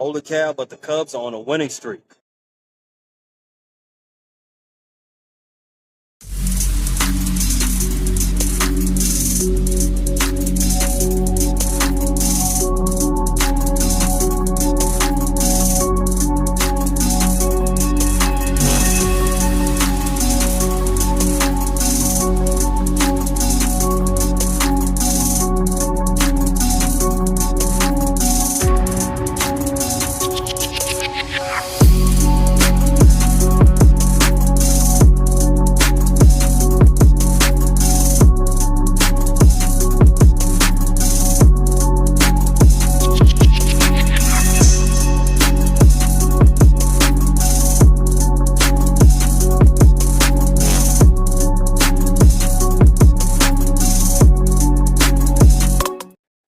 Holy cow, but the Cubs are on a winning streak.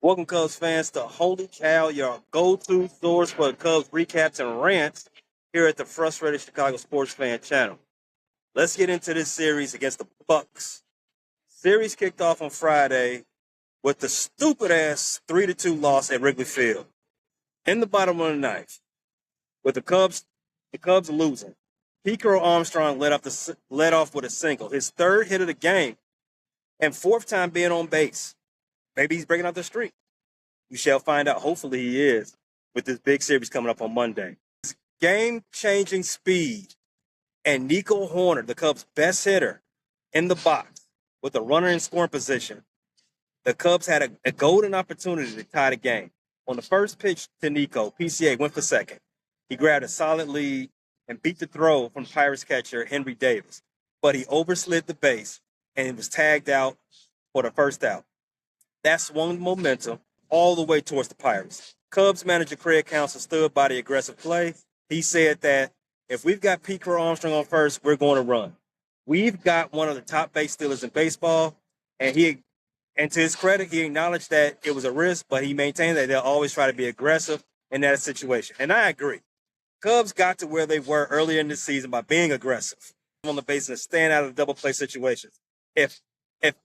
Welcome, Cubs fans, to Holy Cow, your go-to source for Cubs recaps and rants here at the Frustrated Chicago Sports Fan channel. Let's get into this series against the Bucks. Series kicked off on Friday with the stupid-ass 3-2 loss at Wrigley Field. In the bottom of the ninth, with the Cubs losing, Pete Armstrong led off with a single, his third hit of the game, and fourth time being on base. Maybe he's breaking out the streak. We shall find out. Hopefully he is, with this big series coming up on Monday. His game-changing speed and Nico Hoerner, the Cubs' best hitter, in the box with a runner in scoring position. The Cubs had a golden opportunity to tie the game. On the first pitch to Nico, PCA went for second. He grabbed a solid lead and beat the throw from Pirates catcher Henry Davis. But he overslid the base and was tagged out for the first out. That swung momentum all the way towards the Pirates. Cubs manager Craig Counsell stood by the aggressive play. He said that if we've got Pete Armstrong on first, we're going to run. We've got one of the top base stealers in baseball, and to his credit, he acknowledged that it was a risk, but he maintained that they'll always try to be aggressive in that situation. And I agree. Cubs got to where they were earlier in the season by being aggressive on the base and staying out of the double play situations. If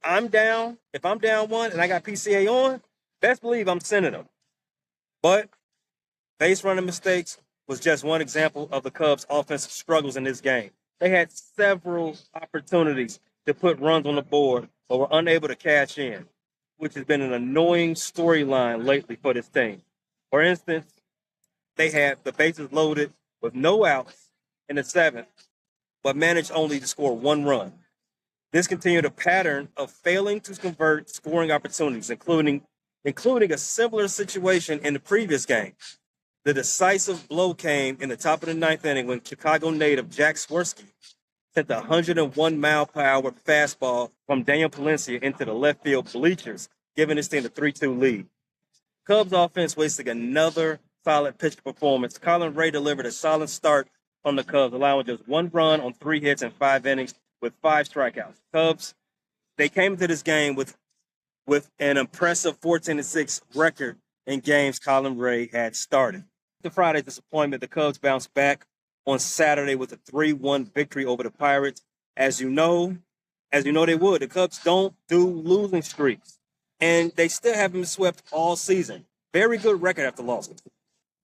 I'm down one and I got PCA on, best believe I'm sending them. But base running mistakes was just one example of the Cubs' offensive struggles in this game. They had several opportunities to put runs on the board, but were unable to cash in, which has been an annoying storyline lately for this team. For instance, they had the bases loaded with no outs in the seventh, but managed only to score one run. This continued a pattern of failing to convert scoring opportunities, including a similar situation in the previous game. The decisive blow came in the top of the ninth inning when Chicago native Jack Swirsky sent the 101-mile-per-hour fastball from Daniel Palencia into the left field bleachers, giving his team the 3-2 lead. Cubs offense wasted another solid pitch performance. Colin Ray delivered a solid start from the Cubs, allowing just one run on 3 hits in 5 innings with 5 strikeouts. Cubs, they came into this game with an impressive 14-6 record in games Colin Ray had started. After Friday's disappointment, the Cubs bounced back on Saturday with a 3-1 victory over the Pirates. As you know they would. The Cubs don't do losing streaks, and they still haven't been swept all season. Very good record after losses.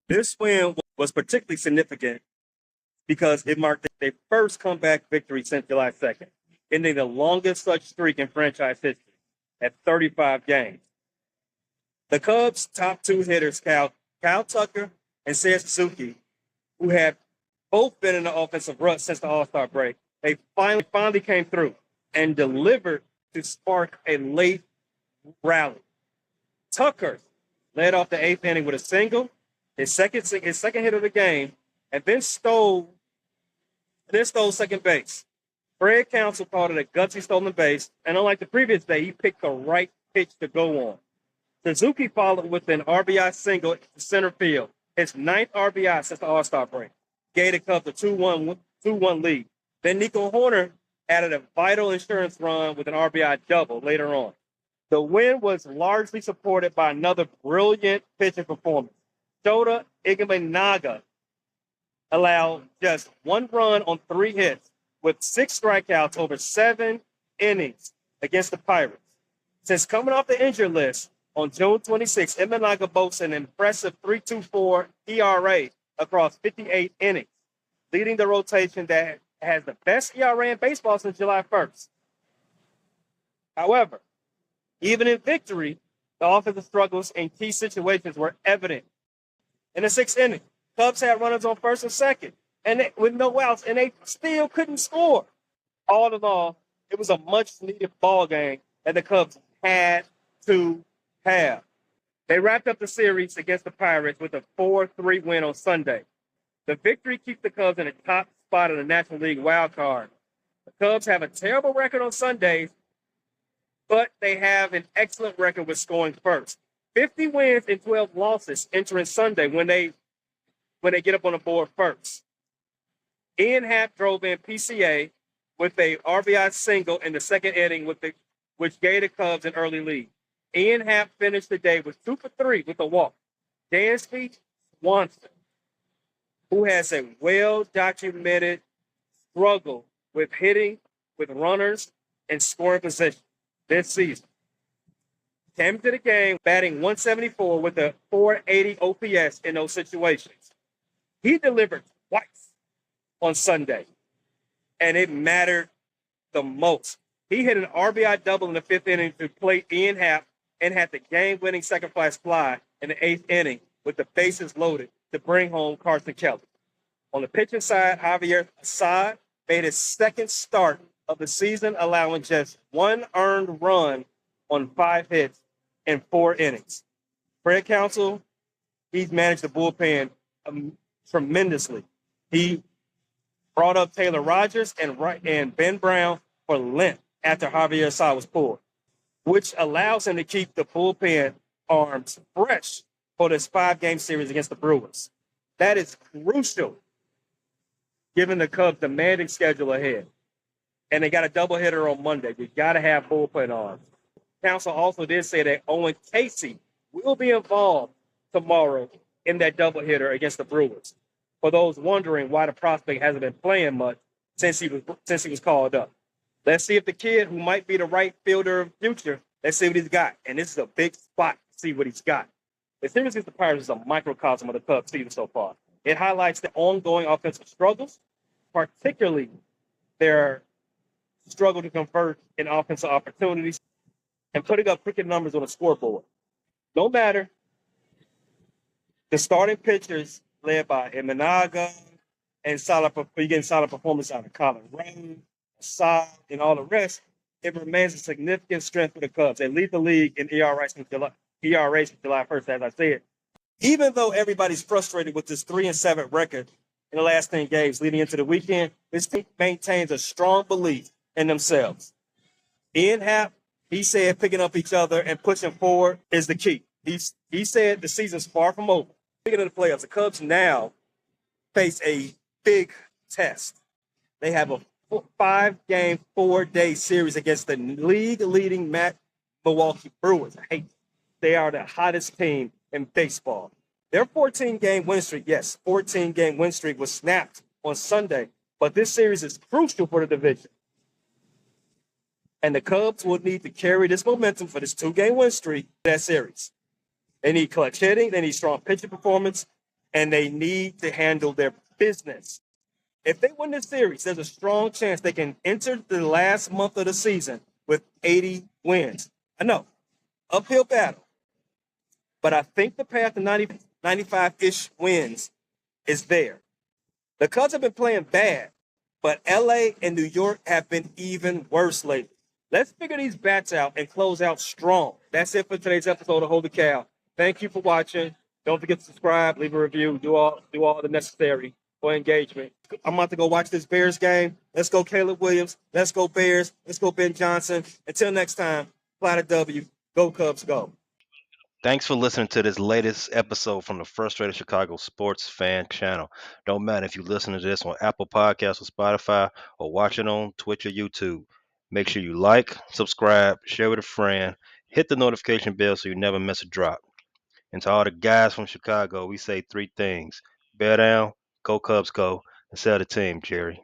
This win was particularly significant because it marked their first comeback victory since July 2nd, ending the longest such streak in franchise history at 35 games. The Cubs' top 2 hitters, Kyle Tucker and Seiya Suzuki, who have both been in the offensive rut since the All-Star break, they finally came through and delivered to spark a late rally. Tucker led off the 8th inning with a single, his second hit of the game, and then stole second base. Craig Counsell called it a gutsy stolen base, and unlike the previous day, he picked the right pitch to go on. Suzuki followed with an RBI single to center field, his 9th RBI since the All-Star break. Gave the Cubs a 2-1 lead. Then Nico Hoerner added a vital insurance run with an RBI double later on. The win was largely supported by another brilliant pitching performance. Shota Igamenaga allowed just 1 run on 3 hits with 6 strikeouts over 7 innings against the Pirates. Since coming off the injured list, On June 26, Imanaga boasts an impressive 3.24 ERA across 58 innings, leading the rotation that has the best ERA in baseball since July 1st. However, even in victory, the offensive struggles in key situations were evident. In the sixth inning, Cubs had runners on first and second, with no outs, and they still couldn't score. All in all, it was a much-needed ball game that the Cubs had to have. They wrapped up the series against the Pirates with a 4-3 win on Sunday. The victory keeps the Cubs in the top spot of the National League wild card. The Cubs have a terrible record on Sundays, but they have an excellent record with scoring first. 50 wins and 12 losses entering Sunday when they get up on the board first. Ian Happ drove in PCA with a RBI single in the second inning which gave the Cubs an early lead. Ian Happ finished the day with 2 for 3 with a walk. Dansby Swanson, who has a well-documented struggle with hitting with runners and scoring position this season, came to the game batting 174 with a 480 OPS in those situations. He delivered twice on Sunday, and it mattered the most. He hit an RBI double in the fifth inning to play Ian Happ and had the game-winning sacrifice fly in the eighth inning with the bases loaded to bring home Carson Kelly. On the pitching side, Javier Assad made his second start of the season, allowing just 1 earned run on 5 hits in 4 innings. Fred Counsell, he's managed the bullpen tremendously. He brought up Taylor Rogers and Ben Brown for length after Javier Assad was pulled, which allows him to keep the bullpen arms fresh for this 5-game series against the Brewers. That is crucial given the Cubs' demanding schedule ahead. And they got a doubleheader on Monday. You got to have bullpen arms. Counsell also did say that Owen Casey will be involved tomorrow in that doubleheader against the Brewers. For those wondering why the prospect hasn't been playing much since he was called up. Let's see if the kid who might be the right fielder of the future, let's see what he's got. And this is a big spot to see what he's got. The series against the Pirates is a microcosm of the Cubs season so far. It highlights the ongoing offensive struggles, particularly their struggle to convert in offensive opportunities and putting up cricket numbers on the scoreboard. No matter, the starting pitchers led by Imanaga and you're getting solid performance out of Colin Ray, Assad, and all the rest, it remains a significant strength for the Cubs. They lead the league in ERA since July 1st, as I said. Even though everybody's frustrated with this 3-7 record in the last 10 games leading into the weekend, this team maintains a strong belief in themselves. Ian Happ, he said picking up each other and pushing forward is the key. He said the season's far from over. Speaking of the playoffs, the Cubs now face a big test. They have a 5-game, 4-day series against the league-leading Milwaukee Brewers. They are the hottest team in baseball. Their 14-game win streak, 14-game win streak was snapped on Sunday, but this series is crucial for the division. And the Cubs will need to carry this momentum for this 2-game win streak that series. They need clutch hitting, they need strong pitching performance, and they need to handle their business. If they win this series, there's a strong chance they can enter the last month of the season with 80 wins. I know, uphill battle. But I think the path to 95-ish wins is there. The Cubs have been playing bad, but LA and New York have been even worse lately. Let's figure these bats out and close out strong. That's it for today's episode of Hold the Cow. Thank you for watching. Don't forget to subscribe, leave a review, do all the necessary for engagement. I'm about to go watch this Bears game. Let's go Caleb Williams. Let's go Bears. Let's go Ben Johnson. Until next time, fly to W. Go Cubs, go. Thanks for listening to this latest episode from the Frustrated Chicago Sports Fan Channel. Don't matter if you listen to this on Apple Podcasts or Spotify or watch it on Twitch or YouTube. Make sure you like, subscribe, share with a friend, hit the notification bell so you never miss a drop. And to all the guys from Chicago, we say 3 things. Bear down, go Cubs go, and sell the team, Jerry.